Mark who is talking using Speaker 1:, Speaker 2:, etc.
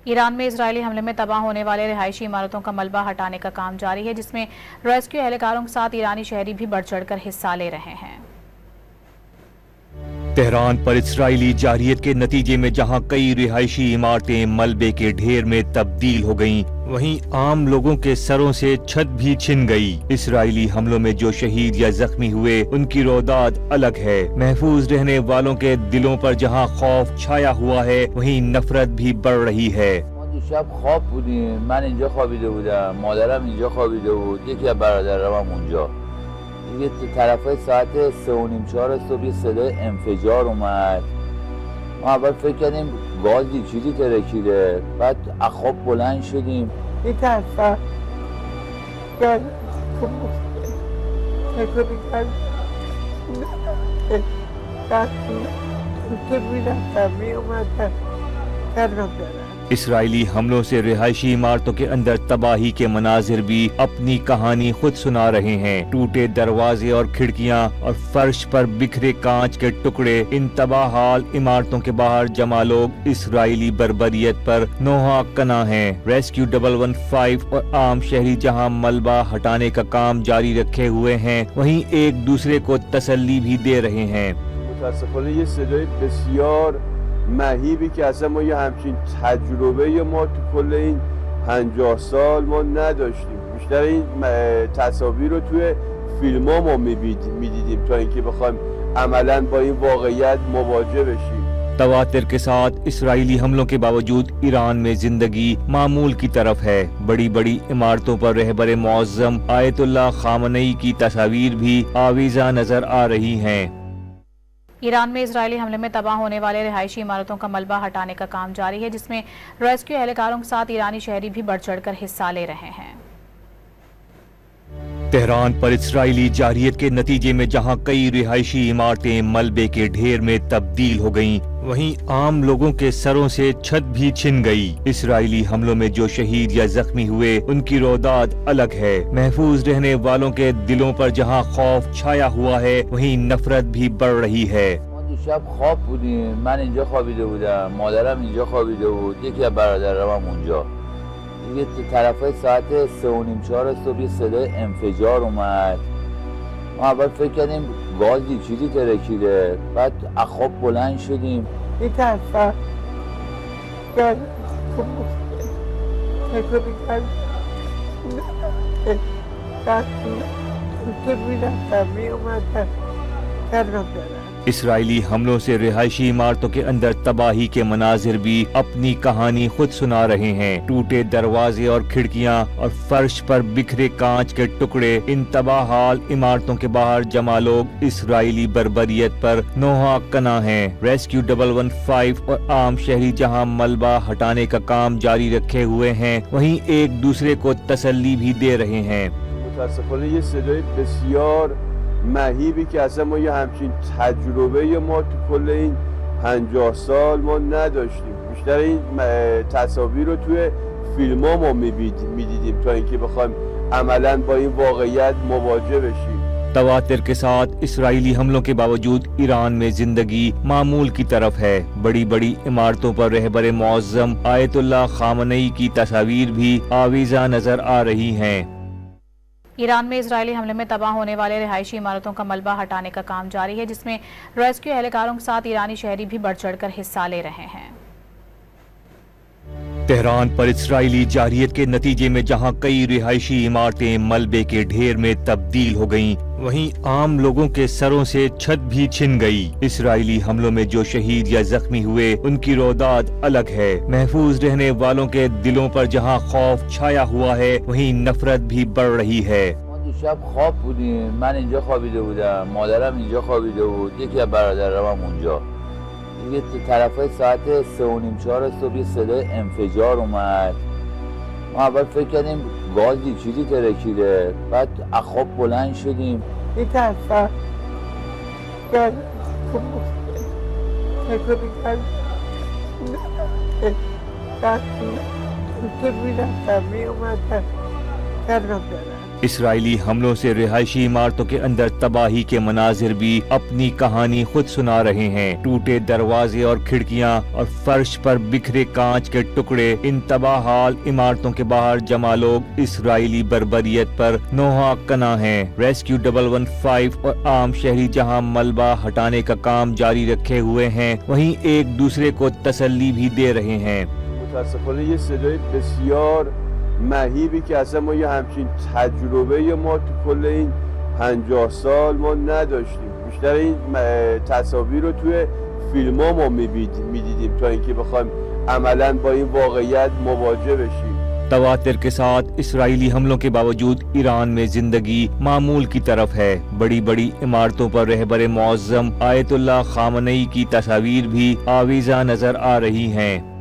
Speaker 1: Iran में Israeli हमले में तबाह होने वाले रिहायशी इमारतों का मलबा हटाने का काम जारी है, जिसमें रेस्क्यू एहलकारों के साथ ईरानी शहरी भी बढ़ चढ़कर हिस्सा ले रहे हैं।
Speaker 2: तेहरान पर इस्राइली जारियत के नतीजे में जहां कई रिहायशी इमारतें मलबे के ढेर में तब्दील हो गईं, वहीं आम लोगों के सरों से छत भी छिन गई। इस्राइली हमलों में जो शहीद या जख्मी हुए, उनकी रोदाद अलग है। महफूज रहने वालों के दिलों पर जहां खौफ छाया हुआ है, वहीं नफरत भी बढ़ रही है।
Speaker 3: شب خواب بودیم، من اینجا خوابیده بودم، مادرم اینجا خوابیده بود، یکی از برادرام هم اونجا. دیگه طرفای ساعت 3:30-4 صبح یه صدای انفجار اومد. ما اول فکر کردیم گازی چیزی ترکیده، بعد از خواب بلند شدیم.
Speaker 4: میترسم
Speaker 2: इसराइली हमलों से रिहायशी इमारतों के अंदर तबाही के मनाजिर भी अपनी कहानी खुद सुना रहे हैं। टूटे दरवाजे और खिड़कियां और फर्श पर बिखरे कांच के टुकड़े, इन तबाहाल इमारतों के बाहर जमा लोग इसराइली बर्बरियत पर नोहा कना हैं। रेस्क्यू 115 और आम शहरी जहां मलबा हटाने का काम जारी रखे हुए हैं, वहीं एक दूसरे को तसल्ली भी दे रहे हैं।
Speaker 5: مهیبی که اصلا ما یه همچین تجربه ما تو کل این 50 سال ما نداشتیم. بیشتر این تصاویر رو توی فیلم ها ما میدیدیم تا اینکه بخوایم عملا با این واقعیت مواجه بشیم.
Speaker 2: तवातिर के साथ इसराइली हमलों के बावजूद ईरान में जिंदगी मामूल की तरफ है। बड़ी बड़ी इमारतों पर रहबर मुअज़्ज़म आयतुल्लाह खामनेई की तस्वीर भी आवीज़ा नजर आ रही हैं।
Speaker 1: ईरान में इजरायली हमले में तबाह होने वाले रिहायशी इमारतों का मलबा हटाने का काम जारी है, जिसमें रेस्क्यू एहलकारों के साथ ईरानी शहरी भी बढ़ चढ़कर हिस्सा ले रहे हैं।
Speaker 2: तेहरान पर इस्राइली जारियत के नतीजे में जहां कई रिहायशी इमारतें मलबे के ढेर में तब्दील हो गईं, वहीं आम लोगों के सरों से छत भी छिन गई। इस्राइली हमलों में जो शहीद या जख्मी हुए, उनकी रोदाद अलग है। महफूज रहने वालों के दिलों पर जहां खौफ छाया हुआ है, वहीं नफरत भी बढ़ रही है।
Speaker 3: شب خواب بودیم، من اینجا خوابیده بودم، مادرم اینجا خوابیده بود، یکی از برادرام هم اونجا. دیگه طرفای ساعت 3:30-4 صبح یه صدای انفجار اومد. ما اول فکر کردیم گازی چیزی ترکیده، بعد از خواب بلند شدیم.
Speaker 4: میترسم
Speaker 2: इसराइली हमलों से रिहायशी इमारतों के अंदर तबाही के मनाजिर भी अपनी कहानी खुद सुना रहे हैं। टूटे दरवाजे और खिड़कियां और फर्श पर बिखरे कांच के टुकड़े, इन तबाहाल इमारतों के बाहर जमा लोग इसराइली बर्बरियत पर नोहा कना हैं। रेस्क्यू 115 और आम शहरी जहां मलबा हटाने का काम जारी रखे हुए हैं, वहीं एक दूसरे को तसल्ली भी दे रहे हैं।
Speaker 5: مهیبی که اصلا ما یه همچین تجربه ما تو کل این 50 سال ما نداشتیم. بیشتر این تصاویر رو توی فیلم ها ما میدیدیم تا اینکه بخوایم عملا با این واقعیت مواجه بشیم.
Speaker 2: तवातिर के साथ इसराइली हमलों के बावजूद ईरान में जिंदगी मामूल की तरफ है। बड़ी बड़ी इमारतों पर रहबर मुअज़्ज़म आयतुल्लाह खामनेई की तस्वीर भी आवीज़ा नजर आ रही हैं।
Speaker 1: ईरान में इजरायली हमले में तबाह होने वाले रिहायशी इमारतों का मलबा हटाने का काम जारी है, जिसमें रेस्क्यू एहलकारों के साथ ईरानी शहरी भी बढ़ चढ़कर हिस्सा ले रहे हैं।
Speaker 2: तेहरान पर इस्राइली जारियत के नतीजे में जहां कई रिहायशी इमारतें मलबे के ढेर में तब्दील हो गईं, वहीं आम लोगों के सरों से छत भी छिन गई। इस्राइली हमलों में जो शहीद या जख्मी हुए, उनकी रोदाद अलग है। महफूज रहने वालों के दिलों पर जहां खौफ छाया हुआ है, वहीं नफरत भी बढ़ रही है।
Speaker 3: شب خواب بودیم، من اینجا خوابیده بودم، مادرم اینجا خوابیده بود، یکی از برادرام هم اونجا. دیگه طرفای ساعت 3:30-4 صبح یه صدای انفجار اومد. ما اول فکر کردیم گازی چیزی ترکیده، بعد از خواب بلند شدیم.
Speaker 4: میترسم कर दे।
Speaker 2: इसराइली हमलों से रिहायशी इमारतों के अंदर तबाही के मनाजिर भी अपनी कहानी खुद सुना रहे हैं। टूटे दरवाजे और खिड़कियां और फर्श पर बिखरे कांच के टुकड़े, इन तबाहाल इमारतों के बाहर जमा लोग इसराइली बर्बरियत पर नोहा कना हैं। रेस्क्यू 115 और आम शहरी जहां मलबा हटाने का काम जारी रखे हुए हैं, वहीं एक दूसरे को तसल्ली भी दे रहे हैं।
Speaker 5: متاسفانه یه صدای بسیار مهیبی که اصلا ما یه همچین تجربه ما تو کل این 50 سال ما نداشتیم. بیشتر این تصاویر رو توی فیلم ها ما میدیدیم تا اینکه بخوایم عملا با این واقعیت مواجه بشیم.
Speaker 2: तवातिर के साथ इसराइली हमलों के बावजूद ईरान में जिंदगी मामूल की तरफ है। बड़ी बड़ी इमारतों पर रहबर मुअज़्ज़म आयतुल्लाह खामनई की तस्वीर भी आवीज़ा नजर आ रही हैं।